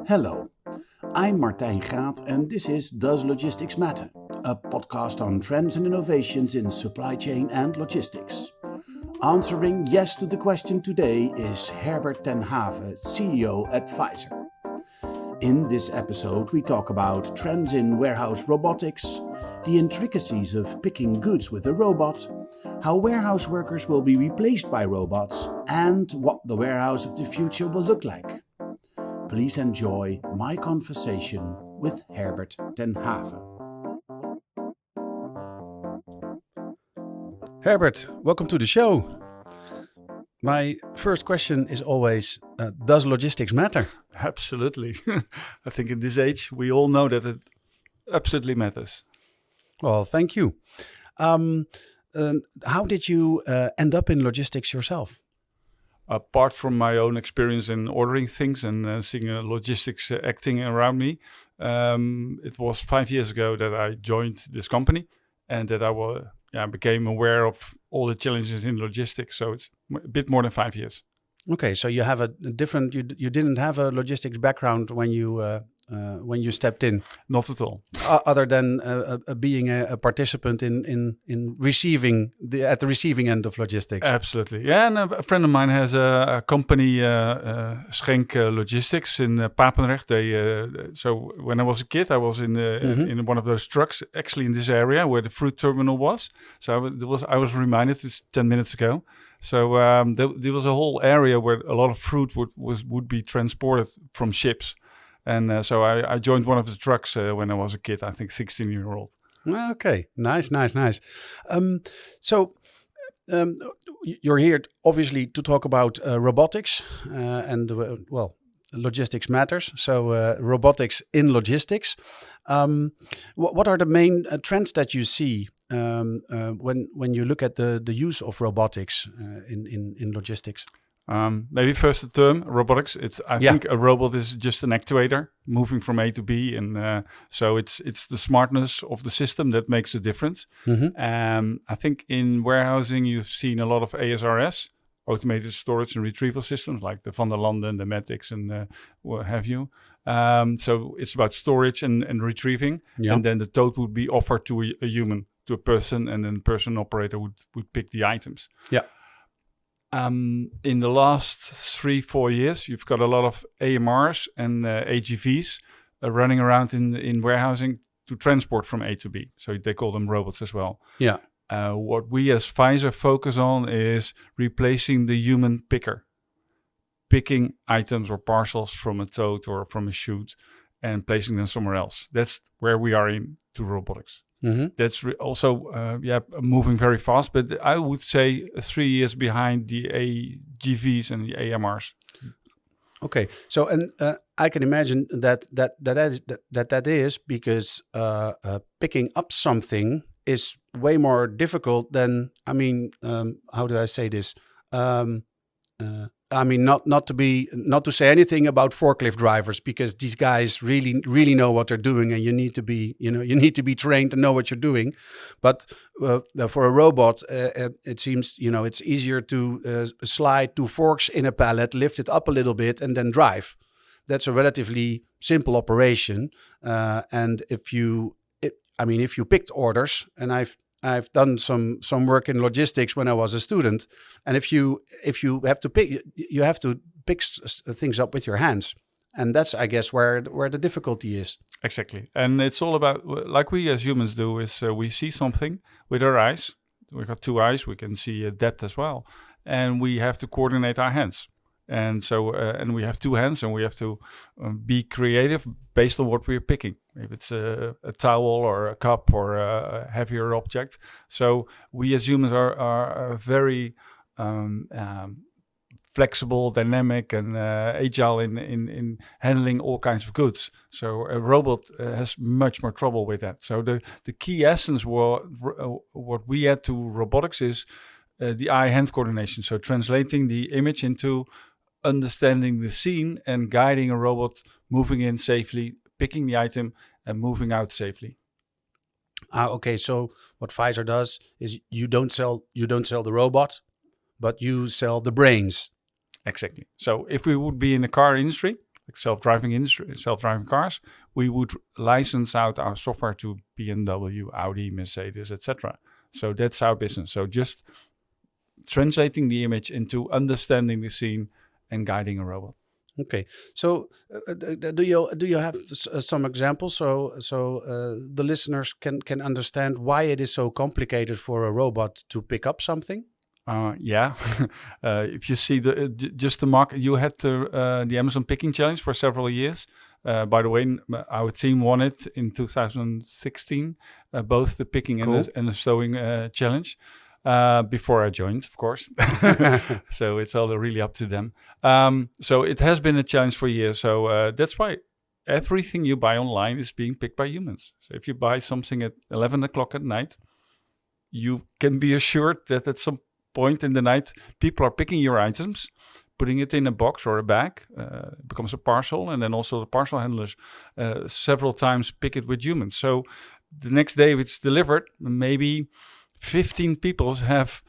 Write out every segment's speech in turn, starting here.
Hello, I'm Martijn Graat and this is Does Logistics Matter? A podcast on trends and innovations in supply chain and logistics. Answering yes to the question today is Herbert ten Have, CEO at Fyzir. In this episode we talk about trends in warehouse robotics, the intricacies of picking goods with a robot, how warehouse workers will be replaced by robots, and what the warehouse of the future will look like. Please enjoy my conversation with Herbert ten Have. Herbert, welcome to the show. My first question is always, does logistics matter? Absolutely. I think in this age, we all know that it absolutely matters. Well, thank you. How did you end up in logistics yourself? Apart from my own experience in ordering things and seeing logistics acting around me, it was 5 years ago that I joined this company and that I became aware of all the challenges in logistics. So it's a bit more than 5 years. Okay, so you have a different. You didn't have a logistics background when you stepped in. Not at all. Other than being a participant in receiving at the receiving end of logistics. Absolutely, yeah. And a friend of mine has a company, Schenk Logistics in Papendrecht. So when I was a kid, I was in one of those trucks, actually in this area where the fruit terminal was. So I was reminded it's 10 minutes ago. So there was a whole area where a lot of fruit would be transported from ships. And so I joined one of the trucks when I was a kid, I think 16-year-old. Okay, nice. So you're here obviously to talk about robotics and logistics matters. So robotics in logistics. What are the main trends that you see when you look at the use of robotics in logistics? Maybe first the term robotics. I think a robot is just an actuator moving from A to B, and so it's the smartness of the system that makes the difference. Mm-hmm. I think in warehousing you've seen a lot of ASRS, automated storage and retrieval systems, like the Van der Landen, the Matics, and what have you. So it's about storage and retrieving, and then the tote would be offered to a human, to a person, and then the person operator would pick the items. Yeah. In the last 3-4 years, you've got a lot of AMRs and AGVs running around in warehousing to transport from A to B. So they call them robots as well. Yeah. What we as Fyzir focus on is replacing the human picker, picking items or parcels from a tote or from a chute and placing them somewhere else. That's where we are into robotics. Mm-hmm. That's also moving very fast, but I would say 3 years behind the AGVs and the AMRs. Okay, so and I can imagine that is because picking up something is way more difficult than, how do I say this? Not to say anything about forklift drivers, because these guys really know what they're doing, and you need to be trained and know what you're doing. But for a robot, it seems it's easier to slide 2 forks in a pallet, lift it up a little bit, and then drive. That's a relatively simple operation. And if you picked orders, and I've done some work in logistics when I was a student, and if you have to pick, you have to pick things up with your hands, and that's, I guess, where the difficulty is. Exactly, and it's all about, like we as humans do, is we see something with our eyes. We've got 2 eyes. We can see depth as well, and we have to coordinate our hands. And so, and we have 2 hands, and we have to be creative based on what we're picking. Maybe it's a towel or a cup or a heavier object. So we as humans are very flexible, dynamic, and agile in handling all kinds of goods. So a robot has much more trouble with that. So the key essence what we add to robotics is the eye-hand coordination. So translating the image into understanding the scene and guiding a robot moving in safely, picking the item and moving out safely. Okay, so what Fyzir does is you don't sell the robot, but you sell the brains. Exactly. So if we would be in the car industry, like self-driving industry, self-driving cars, we would license out our software to BMW, Audi, Mercedes, etc. So that's our business. So just translating the image into understanding the scene and guiding a robot. Okay, so do you have some examples so the listeners can understand why it is so complicated for a robot to pick up something? Yeah, if you see just the market, you had the Amazon Picking Challenge for several years. By the way, our team won it in 2016, both the picking and the stowing challenge. Before I joined, of course. So it's all really up to them. So it has been a challenge for years. So that's why everything you buy online is being picked by humans. So if you buy something at 11 o'clock at night, you can be assured that at some point in the night, people are picking your items, putting it in a box or a bag, becomes a parcel, and then also the parcel handlers several times pick it with humans. So the next day it's delivered, maybe 15 people have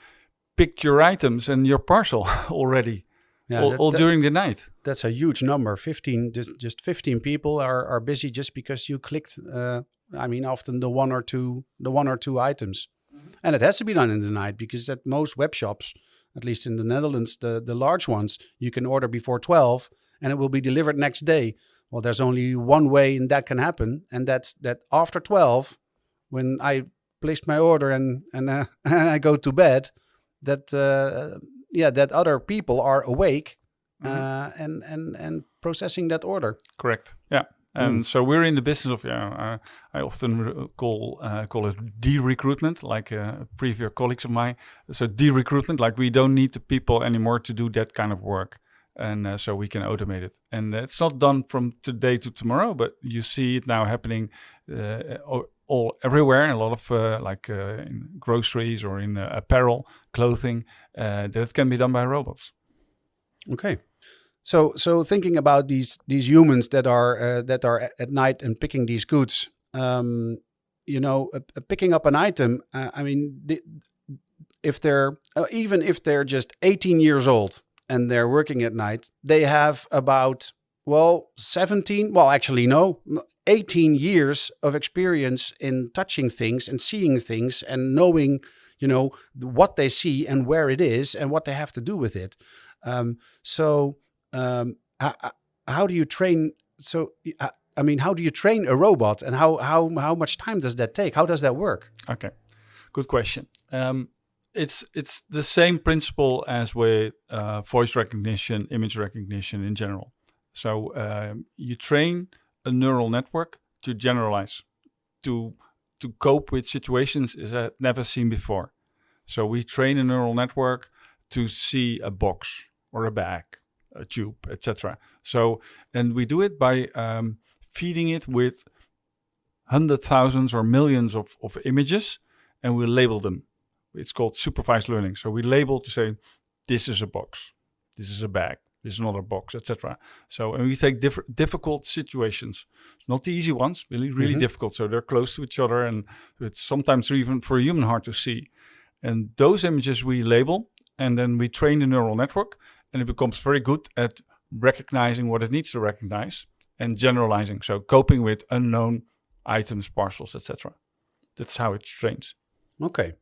picked your items and your parcel already, all during the night. That's a huge number. 15, just 15 people are busy just because you clicked. Often the one or two items, and it has to be done in the night because at most web shops, at least in the Netherlands, the large ones, you can order before 12 and it will be delivered next day. Well, there's only one way and that can happen, and that's that after 12, when I placed my order and I go to bed, that other people are awake and processing that order. Correct. Yeah. And so we're in the business of, I often call it de-recruitment, like previous colleagues of mine. So de-recruitment, like we don't need the people anymore to do that kind of work. And so we can automate it. And it's not done from today to tomorrow, but you see it now happening all everywhere. A lot of in groceries or in apparel, clothing, that can be done by robots. Okay. So thinking about these humans that are at night and picking these goods, picking up an item. If they're even if they're just 18 years old and they're working at night, they have about 18 years of experience in touching things and seeing things and knowing, what they see and where it is and what they have to do with it. How do you train? How do you train a robot, and how much time does that take? How does that work? Okay, good question. It's the same principle as with voice recognition, image recognition in general. So you train a neural network to generalize, to cope with situations that never seen before. So we train a neural network to see a box or a bag, a tube, etc. So, and we do it by feeding it with hundreds, thousands, or millions of images, and we label them. It's called supervised learning. So we label to say, this is a box, this is a bag, this is another box, etc. So, and we take difficult situations, not the easy ones, really difficult. So they're close to each other, and it's sometimes even for a human hard to see. And those images we label, and then we train the neural network, and it becomes very good at recognizing what it needs to recognize and generalizing. So coping with unknown items, parcels, etc. That's how it trains. Okay.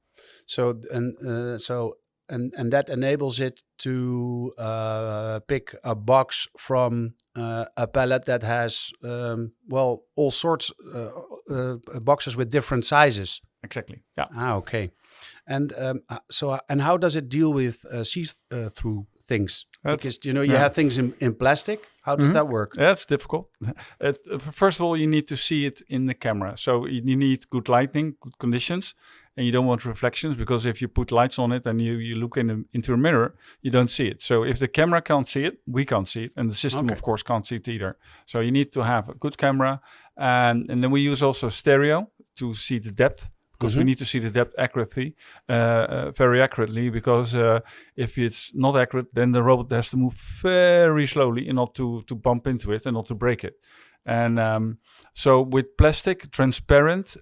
So that enables it to pick a box from a pallet that has all sorts boxes with different sizes. Exactly. Yeah. Okay. And how does it deal with see-through things? Because you have things in plastic. How does that work? That's difficult. First of all, you need to see it in the camera. So you need good lighting, good conditions, and you don't want reflections, because if you put lights on it and you look into a mirror, you don't see it. So if the camera can't see it, we can't see it, and the system, of course, can't see it either. So you need to have a good camera, and then we use also stereo to see the depth. Because we need to see the depth very accurately, because if it's not accurate, then the robot has to move very slowly and not to bump into it and not to break it. And so with plastic, transparent,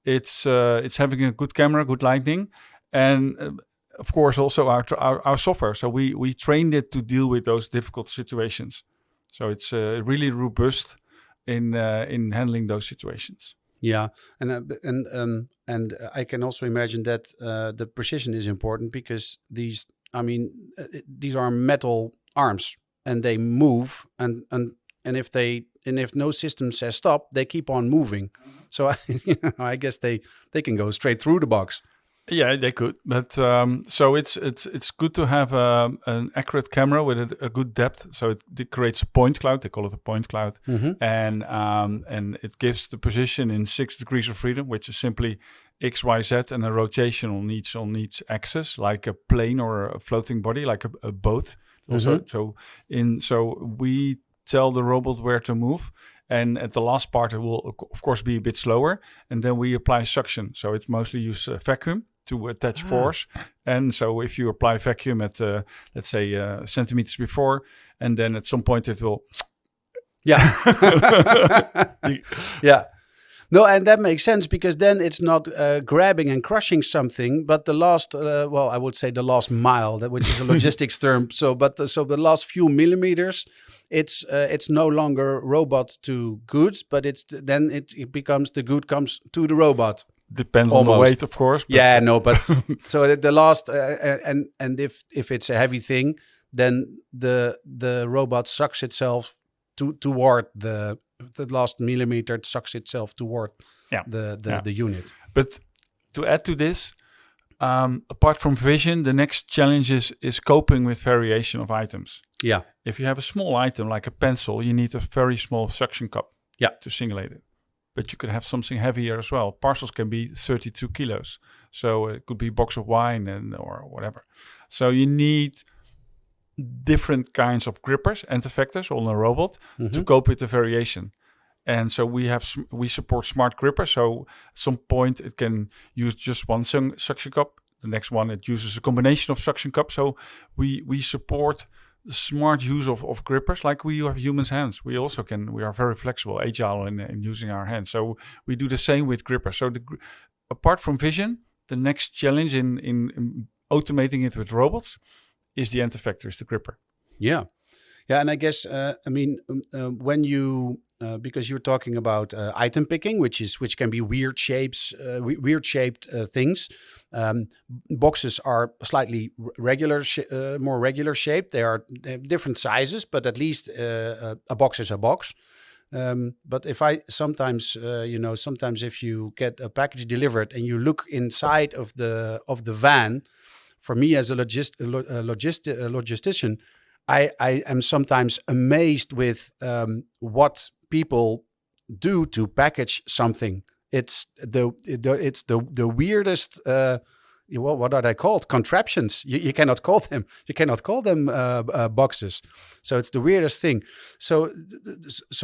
it's having a good camera, good lighting, and of course also our software. So we trained it to deal with those difficult situations. So it's really robust in handling those situations. Yeah, and I can also imagine that the precision is important because these are metal arms and they move and if no system says stop, they keep on moving. So I guess they can go straight through the box. Yeah, they could, but so it's good to have an accurate camera with a good depth. So it creates a point cloud. They call it a point cloud, and it gives the position in 6 degrees of freedom, which is simply X, Y, Z, and a rotation on each axis, like a plane or a floating body, like a boat. Also, so we tell the robot where to move. And at the last part, it will, of course, be a bit slower. And then we apply suction. So it's mostly use vacuum to attach force. And so if you apply vacuum at, let's say, centimeters before, and then at some point it will... Yeah. Yeah. No, and that makes sense because then it's not grabbing and crushing something, but the last, I would say the last mile, which is a logistics term. So the last few millimeters, it's no longer robot to good, but it becomes the good comes to the robot. Depends on the weight, of course. But yeah, no, but so the last and if it's a heavy thing, then the robot sucks itself toward the last millimeter. It sucks itself toward the unit. But to add to this, apart from vision, the next challenge is coping with variation of items. Yeah. If you have a small item like a pencil, you need a very small suction cup to singulate it. But you could have something heavier as well. Parcels can be 32 kilos. So it could be a box of wine or whatever. So you need different kinds of grippers and effectors on a robot to cope with the variation. And so we support smart grippers. So at some point it can use just one suction cup. The next one, it uses a combination of suction cups. So we support the smart use of grippers like we have humans' hands. We also we are very flexible, agile in using our hands. So we do the same with grippers. So apart from vision, the next challenge in automating it with robots is the end effector, is the gripper. Yeah. Yeah, and I guess, when you, because you're talking about item picking, which can be weird shapes, weird shaped things. Boxes are slightly more regular shaped. They have different sizes, but at least a box is a box. But if sometimes if you get a package delivered and you look inside of the van, for me as a logistician, I am sometimes amazed with what people do to package something. It's the weirdest. What are they called? Contraptions. You cannot call them. You cannot call them boxes. So it's the weirdest thing. So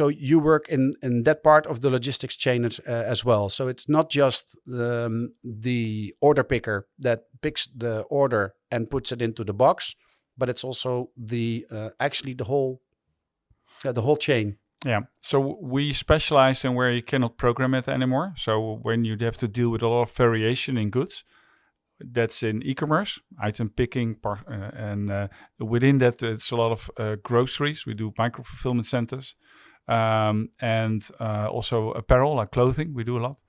you work in that part of the logistics chain as well. So it's not just the order picker that picks the order and puts it into the box, but it's also actually the whole chain. Yeah. So we specialize in where you cannot program it anymore. So when you have to deal with a lot of variation in goods, that's in e-commerce, item picking, and within that, it's a lot of groceries. We do micro fulfillment centers, and also apparel like clothing. We do a lot.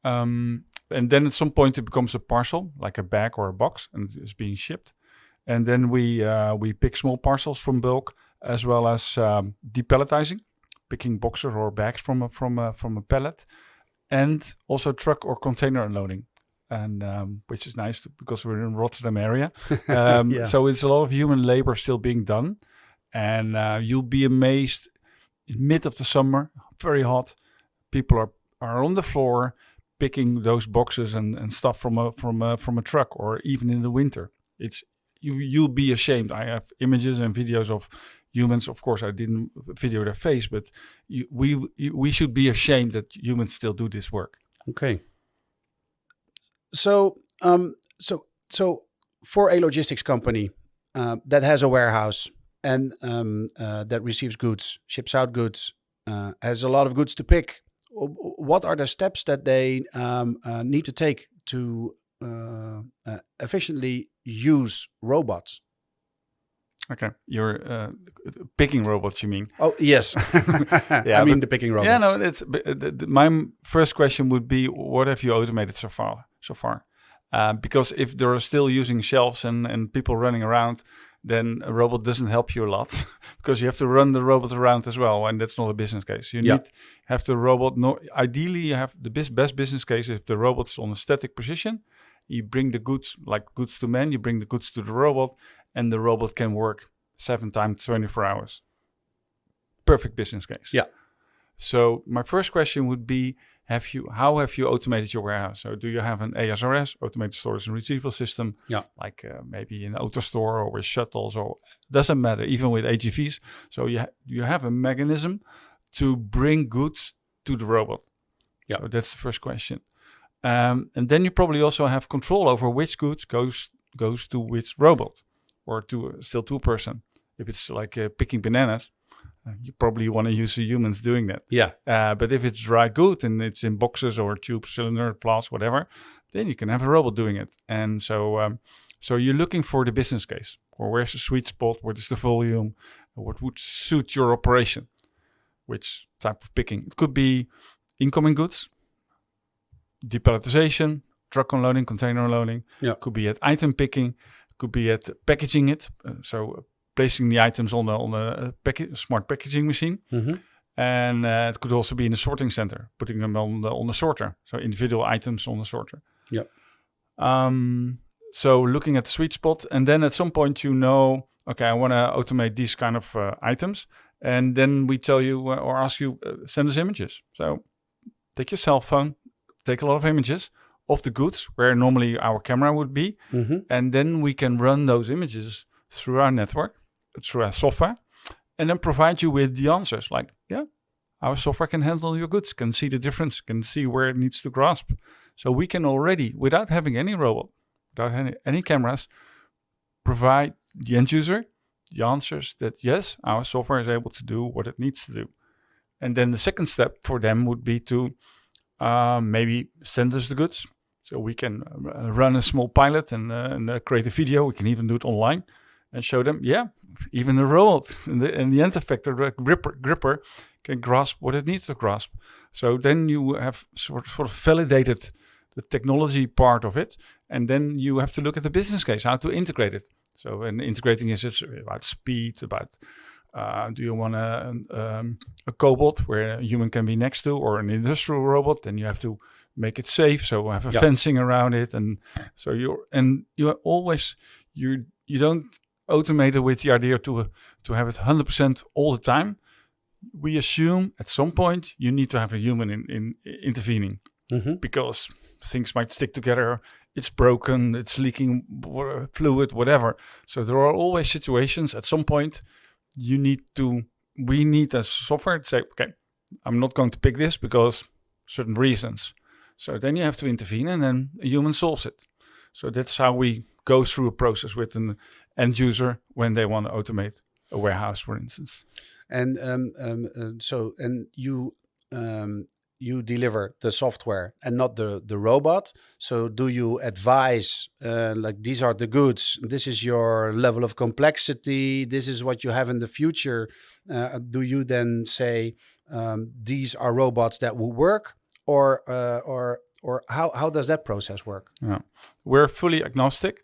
And then at some point, it becomes a parcel, like a bag or a box, and it's being shipped. And then we pick small parcels from bulk, as well as depalletizing, picking boxes or bags from a pallet, and also truck or container unloading, and which is nice because we're in Rotterdam area. So it's a lot of human labor still being done, and you'll be amazed. In mid of the summer, very hot, people are on the floor picking those boxes and stuff from a truck, or even in the winter. You'll be ashamed. I have images and videos of humans. Of course, I didn't video their face, but we should be ashamed that humans still do this work. Okay. So for a logistics company that has a warehouse and that receives goods, ships out goods, has a lot of goods to pick, what are the steps that they need to take to efficiently use robots? Okay, you're picking robots, you mean? Oh, yes. Yeah, I mean the picking robots. Yeah, no, it's my first question would be, what have you automated so far? Because if they're still using shelves and people running around, then a robot doesn't help you a lot because you have to run the robot around as well, and that's not a business case. You need have the robot. No, ideally, you have the best business case if the robot's on a static position. You bring the goods, like goods to man, you bring the goods to the robot, and the robot can work 7 times 24 hours. Perfect business case. Yeah. So my first question would be, how have you automated your warehouse? So do you have an ASRS, automated storage and retrieval system, like maybe an AutoStore or with shuttles, or doesn't matter, even with AGVs. So you have a mechanism to bring goods to the robot. Yeah. So that's the first question. And then you probably also have control over which goods goes to which robot, or to a person. If it's like picking bananas, you probably want to use the humans doing that. Yeah. But if it's dry good and it's in boxes or tubes, cylinder, flask, whatever, then you can have a robot doing it. And so you're looking for the business case, or where's the sweet spot, what is the volume, what would suit your operation, which type of picking. It could be incoming goods, depalletization, truck unloading, container unloading. Yeah. Could be at item picking, could be at packaging it. So placing the items on a smart packaging machine. Mm-hmm. And it could also be in the sorting center, putting them on the sorter. So individual items on the sorter. Yeah. So looking at the sweet spot, and then at some point okay, I want to automate these kind of items. And then we tell you or ask you, send us images. So take your cell phone, take a lot of images of the goods where normally our camera would be. Mm-hmm. And then we can run those images through our network, through our software, and then provide you with the answers. Like, our software can handle your goods, can see the difference, can see where it needs to grasp. So we can already, without having any robot, without any cameras, provide the end user the answers that, yes, our software is able to do what it needs to do. And then the second step for them would be to maybe send us the goods. So we can run a small pilot and create a video. We can even do it online and show them, even the robot and the end effector, the gripper, can grasp what it needs to grasp. So then you have sort of validated the technology part of it, and then you have to look at the business case, how to integrate it. So, and integrating is about speed, about do you want a cobot where a human can be next to, or an industrial robot? Then you have to make it safe, so have a fencing around it, and so you don't automate it with the idea to have it 100% all the time. We assume at some point you need to have a human in intervening, mm-hmm. because things might stick together. It's broken, it's leaking fluid, whatever. So there are always situations at some point we need as software to say, okay, I'm not going to pick this because certain reasons. So then you have to intervene, and then a human solves it. So that's how we go through a process with an end user when they want to automate a warehouse, for instance. And you deliver the software and not the robot. So do you advise, like, these are the goods, this is your level of complexity, this is what you have in the future? Do you then say, these are robots that will work, or how does that process work? Yeah. We're fully agnostic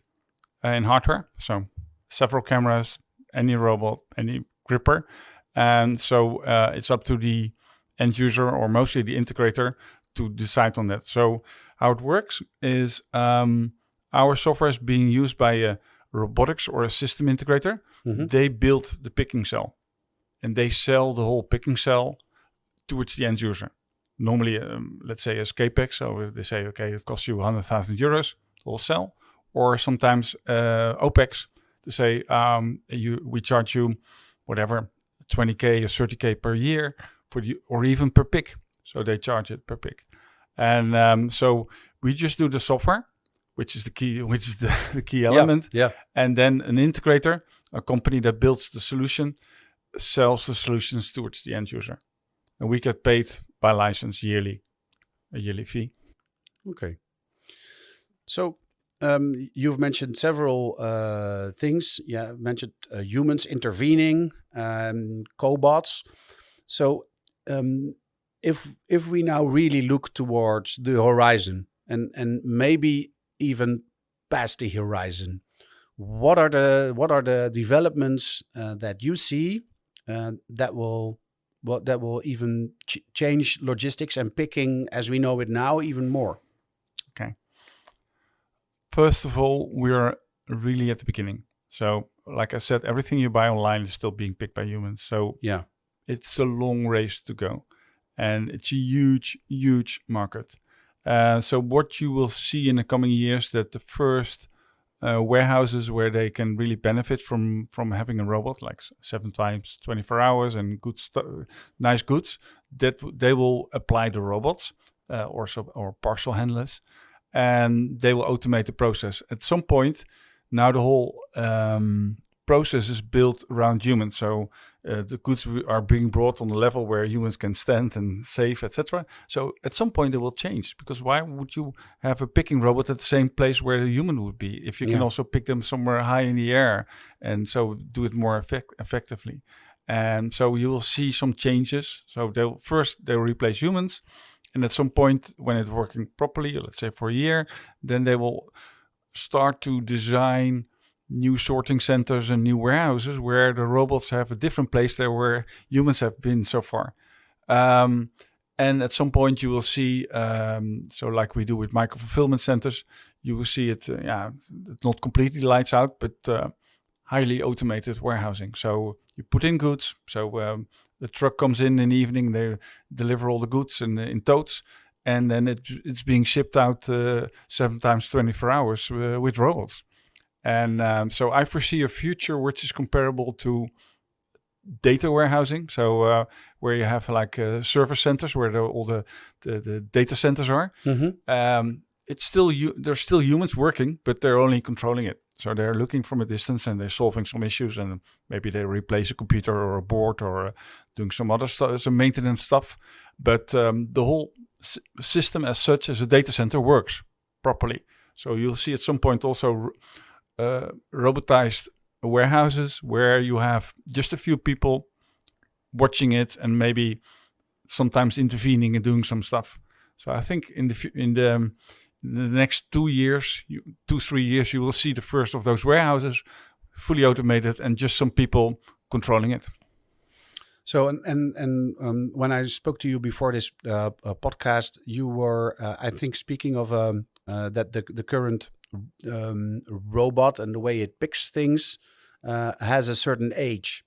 in hardware. So several cameras, any robot, any gripper. And so it's up to the end user, or mostly the integrator, to decide on that. So how it works is our software is being used by a robotics or a system integrator. Mm-hmm. They build the picking cell, and they sell the whole picking cell towards the end user. Normally, let's say as CAPEX, so they say, okay, it costs you 100,000 euros, the whole cell. Or sometimes OPEX, to say we charge you whatever, 20K or 30K per year, or even per pick. So they charge it per pick. And so we just do the software, which is the key element. Yeah. And then an integrator, a company that builds the solution, sells the solutions towards the end user. And we get paid by license yearly, a yearly fee. Okay. So you've mentioned several things. Yeah, mentioned humans intervening, cobots. So if we now really look towards the horizon and maybe even past the horizon, what are the developments that you see that will even change logistics and picking as we know it now even more? Okay. First of all, we're really at the beginning. So, like I said, everything you buy online is still being picked by humans. So, Yeah, it's a long race to go. And it's a huge, huge market. So, what you will see in the coming years that the first warehouses where they can really benefit from having a robot, like 7 times 24 hours and nice goods, that they will apply the robots or parcel handlers, and they will automate the process. At some point, now the whole process is built around humans. So the goods are being brought on a level where humans can stand and save, etc. So at some point it will change, because why would you have a picking robot at the same place where the human would be if you can also pick them somewhere high in the air and so do it more effectively? And so you will see some changes. So they'll replace humans, and at some point when it's working properly, let's say for a year, then they will start to design new sorting centers and new warehouses where the robots have a different place there where humans have been so far. And at some point you will see, so like we do with micro fulfillment centers, you will see it, not completely lights out, but highly automated warehousing. So you put in goods. So the truck comes in the evening, they deliver all the goods in totes, and then it's being shipped out 7 times 24 hours with robots. And so I foresee a future which is comparable to data warehousing. So where you have like service centers where all the data centers are. Mm-hmm. There's still humans working, but they're only controlling it. So they're looking from a distance and they're solving some issues, and maybe they replace a computer or a board or doing some other stuff, some maintenance stuff. But the whole system as such as a data center works properly. So you'll see at some point also robotized warehouses where you have just a few people watching it and maybe sometimes intervening and doing some stuff. So I think in the next 3 years, you will see the first of those warehouses fully automated and just some people controlling it. So and when I spoke to you before this podcast, you were I think speaking of that the current robot and the way it picks things has a certain age.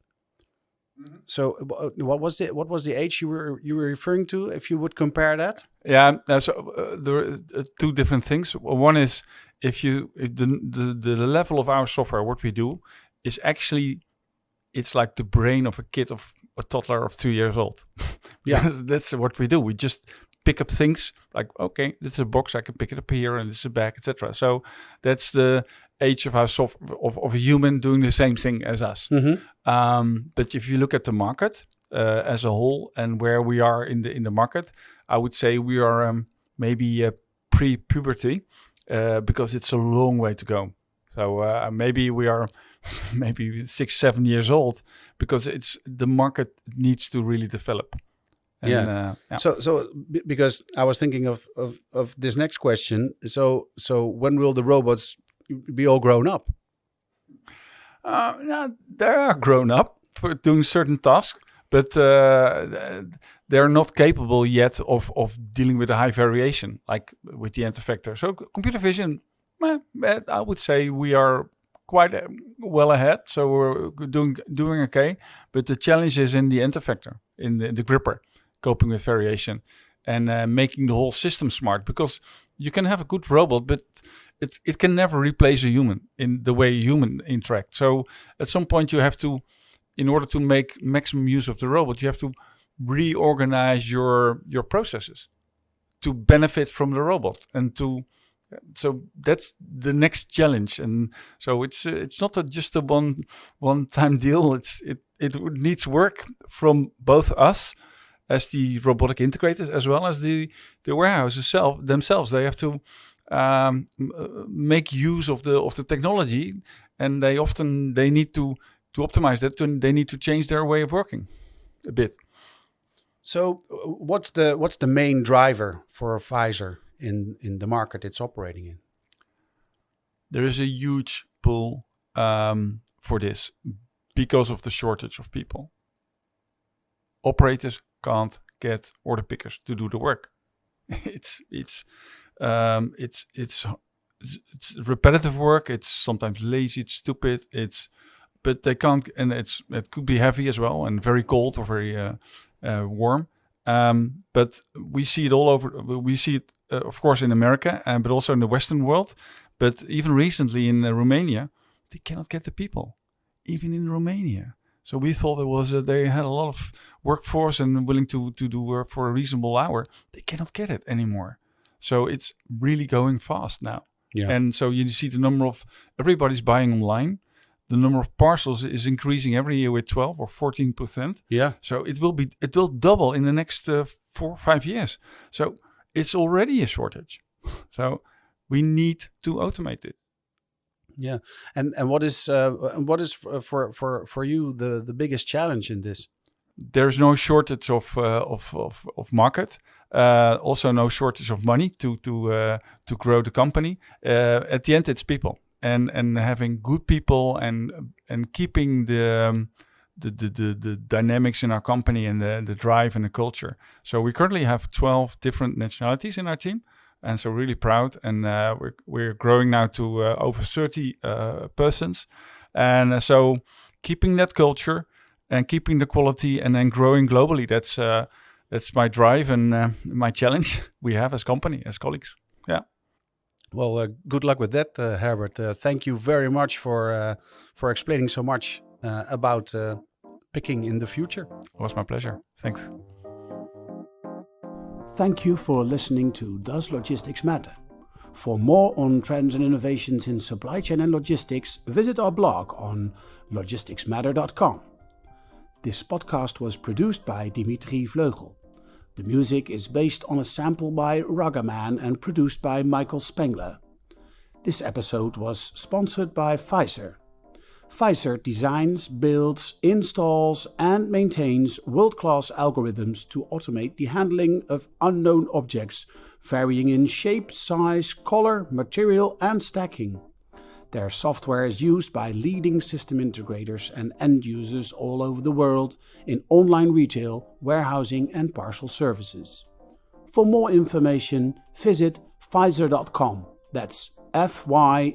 Mm-hmm. So what was the age you were referring to, if you would compare that? Yeah, so there are 2 different things. One is if the level of our software, what we do is actually, it's like the brain of a toddler of 2 years old. Yeah, that's what we do. We just pick up things like, okay, this is a box, I can pick it up here, and this is a bag, etc. So that's the age of our of a human doing the same thing as us. Mm-hmm. But if you look at the market as a whole and where we are in the market, I would say we are maybe pre-puberty because it's a long way to go. So maybe we are maybe 6-7 years old because the market needs to really develop. And, yeah. So because I was thinking of this next question. So when will the robots be all grown up? Now they are grown up for doing certain tasks, but they're not capable yet of dealing with a high variation like with the anti-factor. So computer vision, I would say we are quite well ahead. So we're doing okay. But the challenge is in the anti-factor, in the gripper, coping with variation and making the whole system smart, because you can have a good robot, but it can never replace a human in the way a human interact. So at some point you have to, in order to make maximum use of the robot, you have to reorganize your processes to benefit from the robot so that's the next challenge. And so it's not just a one-time deal. It needs work from both us as the robotic integrators as well as the warehouses themselves. They have to make use of the technology, and they need to optimize that. They need to change their way of working a bit. So, what's the main driver for Fyzir in the market it's operating in? There is a huge pull for this because of the shortage of people. Operators can't get order pickers to do the work. It's repetitive work. It's sometimes lazy. It's stupid. But they can't, and it could be heavy as well, and very cold or very warm. But we see it all over. We see it, of course, in America, but also in the Western world. But even recently in Romania, they cannot get the people, even in Romania. So we thought they had a lot of workforce and willing to do work for a reasonable hour. They cannot get it anymore. So it's really going fast now. Yeah. And so you see the number of everybody's buying online. The number of parcels is increasing every year with 12 or 14%. Yeah. So it will double in the next 4 or 5 years. So it's already a shortage. So we need to automate it. Yeah. And what is for you the biggest challenge in this? There's no shortage of market. Also no shortage of money to grow the company. At the end, it's people. And having good people and keeping the dynamics in our company and the drive and the culture. So we currently have 12 different nationalities in our team, and so really proud. And we're growing now to over 30 persons, and so keeping that culture and keeping the quality and then growing globally. That's my drive and my challenge we have as company, as colleagues. Yeah. Well, good luck with that, Herbert. Thank you very much for explaining so much about picking in the future. It was my pleasure. Thanks. Thank you for listening to Does Logistics Matter? For more on trends and innovations in supply chain and logistics, visit our blog on logisticsmatter.com. This podcast was produced by Dimitri Vleugel. The music is based on a sample by Ragaman and produced by Michael Spengler. This episode was sponsored by Fyzir. Fyzir designs, builds, installs and maintains world-class algorithms to automate the handling of unknown objects varying in shape, size, color, material and stacking. Their software is used by leading system integrators and end users all over the world in online retail, warehousing and parcel services. For more information, visit Fyzir.com. That's Fyzir.com.